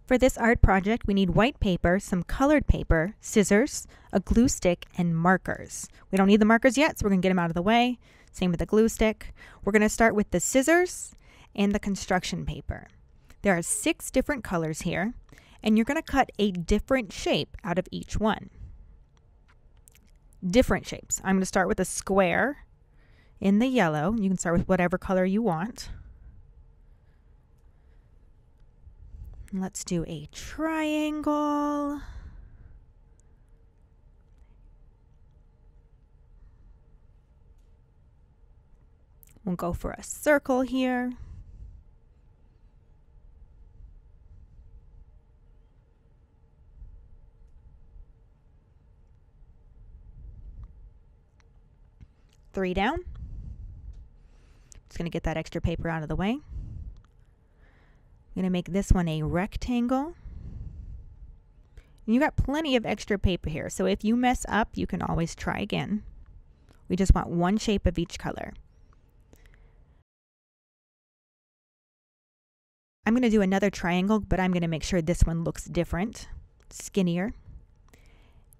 For this art project, we need white paper, some colored paper, scissors, a glue stick, and markers. We don't need the markers yet, so we're going to get them out of the way. Same with the glue stick. We're going to start with the scissors and the construction paper. There are 6 different colors here, and you're going to cut a different shape out of each one. Different shapes. I'm going to start with a square in the yellow. You can start with whatever color you want. Let's do a triangle. We'll go for a circle here. Three down. Just going to get that extra paper out of the way. I'm going to make this one a rectangle. And you got plenty of extra paper here, so if you mess up, you can always try again. We just want one shape of each color. I'm going to do another triangle, but I'm going to make sure this one looks different, skinnier.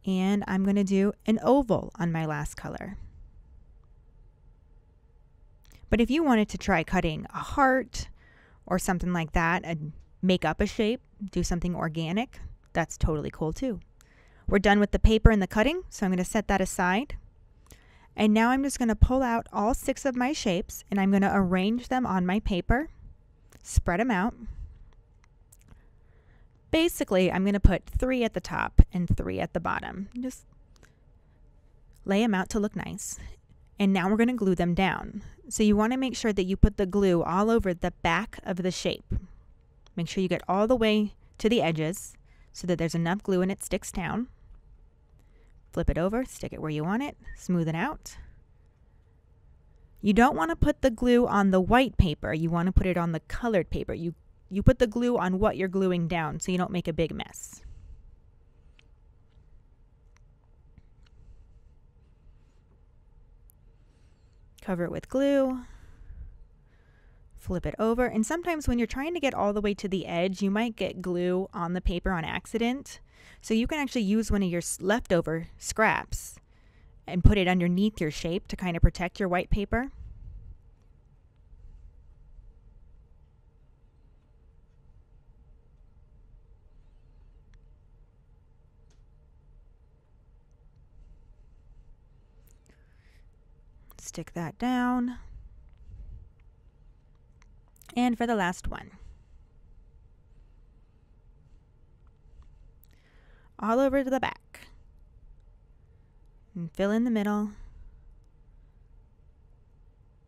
And I'm going to do an oval on my last color. But if you wanted to try cutting a heart or something like that and make up a shape, do something organic, that's totally cool too. We're done with the paper and the cutting, so I'm going to set that aside. And now I'm just going to pull out all 6 of my shapes and I'm going to arrange them on my paper, spread them out. Basically, I'm going to put 3 at the top and 3 at the bottom. Just lay them out to look nice. And now we're going to glue them down. So you want to make sure that you put the glue all over the back of the shape. Make sure you get all the way to the edges so that there's enough glue and it sticks down. Flip it over, stick it where you want it, smooth it out. You don't want to put the glue on the white paper. You want to put it on the colored paper. You put the glue on what you're gluing down so you don't make a big mess. Cover it with glue, flip it over, and sometimes when you're trying to get all the way to the edge, you might get glue on the paper on accident. So you can actually use one of your leftover scraps and put it underneath your shape to kind of protect your white paper. Stick that down. And for the last one, all over to the back. And fill in the middle.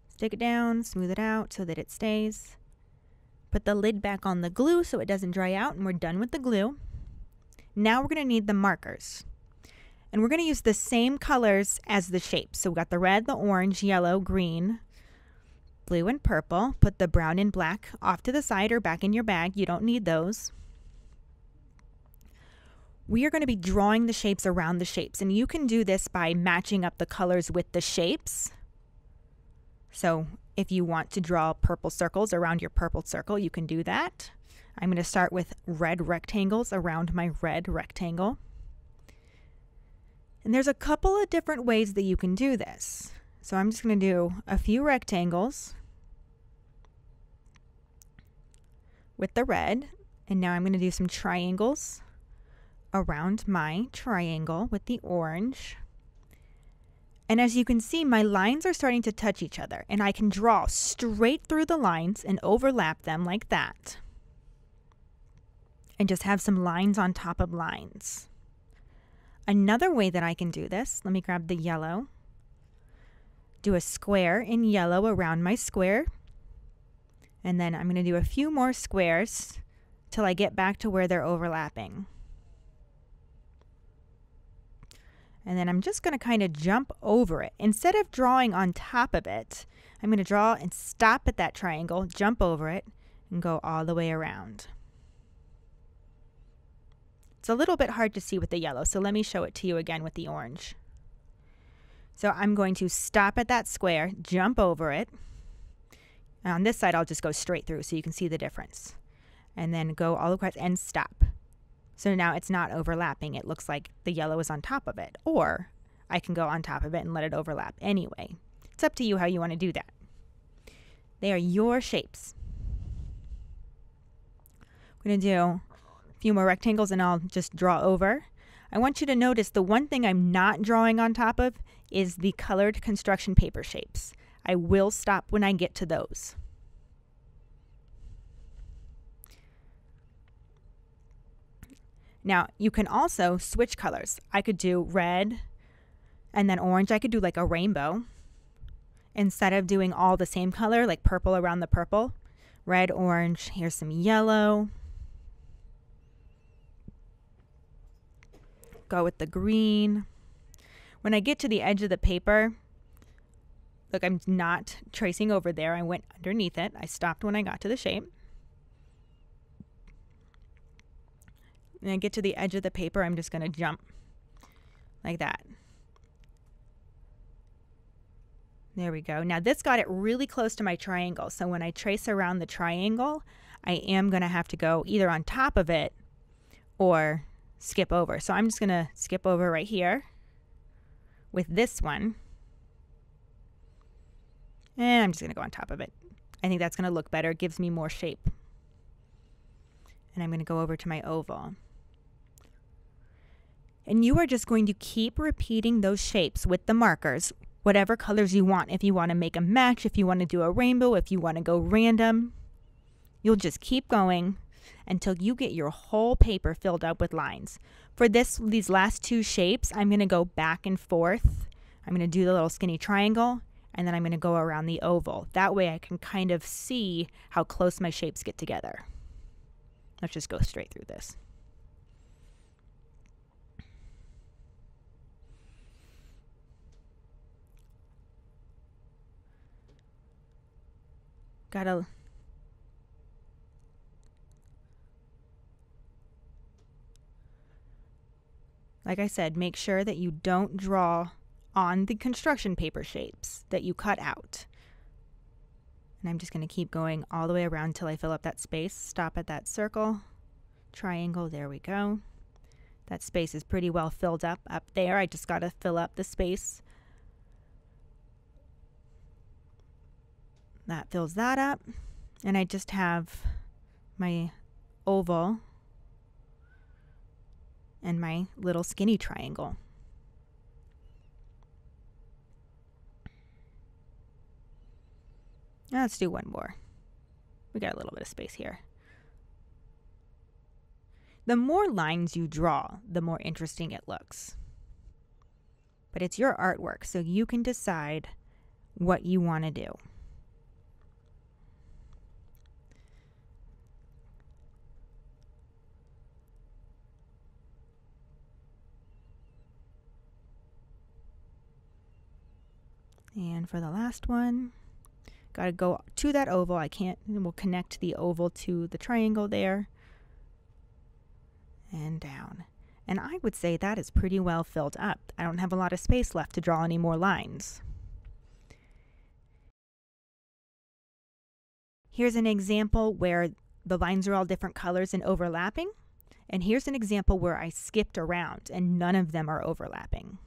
Stick it down, smooth it out so that it stays. Put the lid back on the glue so it doesn't dry out, and we're done with the glue. Now we're going to need the markers. And we're going to use the same colors as the shapes. So we've got the red, the orange, yellow, green, blue, and purple. Put the brown and black off to the side or back in your bag. You don't need those. We are going to be drawing the shapes around the shapes. And you can do this by matching up the colors with the shapes. So if you want to draw purple circles around your purple circle, you can do that. I'm going to start with red rectangles around my red rectangle. And there's a couple of different ways that you can do this. So I'm just going to do a few rectangles with the red. And now I'm going to do some triangles around my triangle with the orange. And as you can see, my lines are starting to touch each other. And I can draw straight through the lines and overlap them like that. And just have some lines on top of lines. Another way that I can do this, let me grab the yellow. Do a square in yellow around my square. And then I'm going to do a few more squares till I get back to where they're overlapping. And then I'm just going to kind of jump over it. Instead of drawing on top of it, I'm going to draw and stop at that triangle, jump over it, and go all the way around. It's a little bit hard to see with the yellow, so let me show it to you again with the orange. So I'm going to stop at that square, jump over it. And on this side, I'll just go straight through so you can see the difference. and then go all across and stop. So now it's not overlapping. It looks like the yellow is on top of it. Or I can go on top of it and let it overlap anyway. It's up to you how you want to do that. They are your shapes. I'm going to do a few more rectangles and I'll just draw over. I want you to notice the one thing I'm not drawing on top of is the colored construction paper shapes. I will stop when I get to those. Now, you can also switch colors. I could do red and then orange. I could do like a rainbow. Instead of doing all the same color, like purple around the purple. Red, orange, here's some yellow. Go with the green. When I get to the edge of the paper, look, I'm not tracing over there. I went underneath it. I stopped when I got to the shape. And I get to the edge of the paper, I'm just going to jump like that. There we go. Now this got it really close to my triangle. So when I trace around the triangle, I am going to have to go either on top of it or skip over. So I'm just going to skip over right here with this one. And I'm just going to go on top of it. I think that's going to look better. It gives me more shape. And I'm going to go over to my oval. And you are just going to keep repeating those shapes with the markers, whatever colors you want. If you want to make a match, if you want to do a rainbow, if you want to go random, you'll just keep going until you get your whole paper filled up with lines. For these last two shapes, I'm going to go back and forth. I'm going to do the little skinny triangle, and then I'm going to go around the oval. That way I can kind of see how close my shapes get together. Let's just go straight through this. Like I said, make sure that you don't draw on the construction paper shapes that you cut out. And I'm just going to keep going all the way around until I fill up that space. Stop at that circle, triangle, there we go. That space is pretty well filled up there. I just got to fill up the space. That fills that up. And I just have my oval and my little skinny triangle. Now let's do one more. We got a little bit of space here. The more lines you draw, the more interesting it looks. But it's your artwork, so you can decide what you want to do. And for the last one, got to go to that oval. We'll connect the oval to the triangle there. And down. And I would say that is pretty well filled up. I don't have a lot of space left to draw any more lines. Here's an example where the lines are all different colors and overlapping. And here's an example where I skipped around and none of them are overlapping.